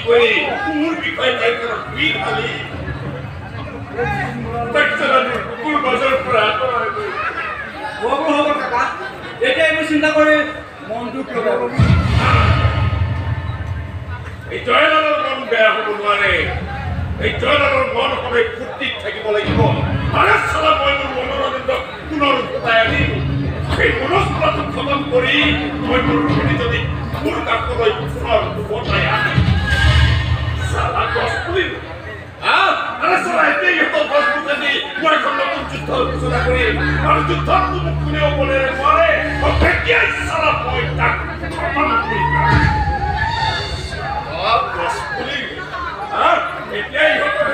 কৰি মোৰ বিষয়ে তাইক কি খালি কুকুৰ বাজৰ পৰা হ'ব কাকা এতিয়া এইবোৰ চিন্তা কৰি মনটো লগাব এই জয়লালৰ মন বেয়া হ'ব নোৱাৰে এই জয়লালৰ মন সদায় ফূৰ্তিত থাকিব লাগিব আৰু চালা মই মোৰ মনোৰঞ্জনক পুনৰ উভতাই আনিম সেই মনস্পলাটো খতম কৰি মই মোৰ ভূমি যদি মোৰ কাষলৈ পুনৰ উভতাই আনিম চালা গছ পুলিম আৰু চালা এতিয়া ইহঁতৰ গছ পুলি মই এখন নতুন যুদ্ধৰ ঘোষণা কৰিম আৰু যুদ্ধত মোক কোনেও বলেৰে নোৱাৰে তেতিয়াই চালা মই তাক খতম কৰিম গছ পুলি এতিয়াই ইহঁতৰ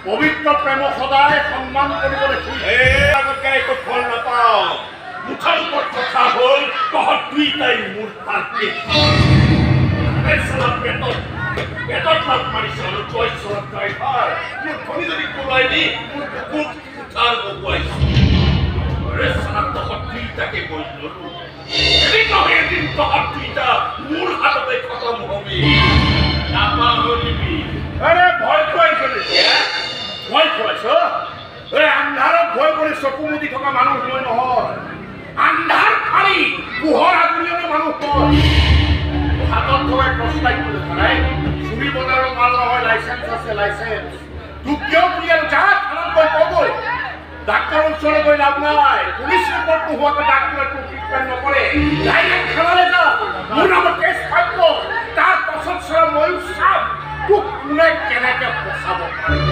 পবিত্ৰ প্ৰেম সদায় সন্মান কৰিবলৈ ফল নাপাওঁ মুঠৰ ওপৰত কথা হ'ল তহঁত দুইটাই মোৰ পাৰ্টি পেটত লাভ মাৰিছে আৰু তই চৰত ড্ৰাইভাৰ মোৰ ধনী যদি কোলাই দি মোৰ বুকুত উঠাৰ বগুৱাইছে তহঁত দুইটাকে গৈ ললো এদিন নহয় এদিন তহঁত দুইটা মোৰ হাততে খতম হবি নাপাহৰিবি ভয় খুৱাইছ ভয় খুৱাইছ আন্ধাৰত ভয় কৰি চকু মুদি থকা মানুহ মই নহয় আন্ধাৰ ফালি পোহৰ আগুৰিয়নী মানুহ হয় হাতত থকা টৰ্চলাইট বুলি ধৰাই চুৰি বজাৰৰ মাল নহয় লাইচেন্স আছে লাইচেন্স তোক কিয় বুলি আৰু যা থানাত গৈ কবই ডাক্তৰৰ ওচৰলৈ গৈ লাভ নাই পুলিচ ৰিপৰ্ট নোহোৱাকৈ ডাক্তৰে তোক ট্ৰিটমেণ্ট নকৰে ডাইৰেক্ট থানালৈ যা মোৰ নামত কেছ ফাইল কৰ তাৰ পাছত ময়ো চাম তোক কোনে কেনেকে বচাব পাৰে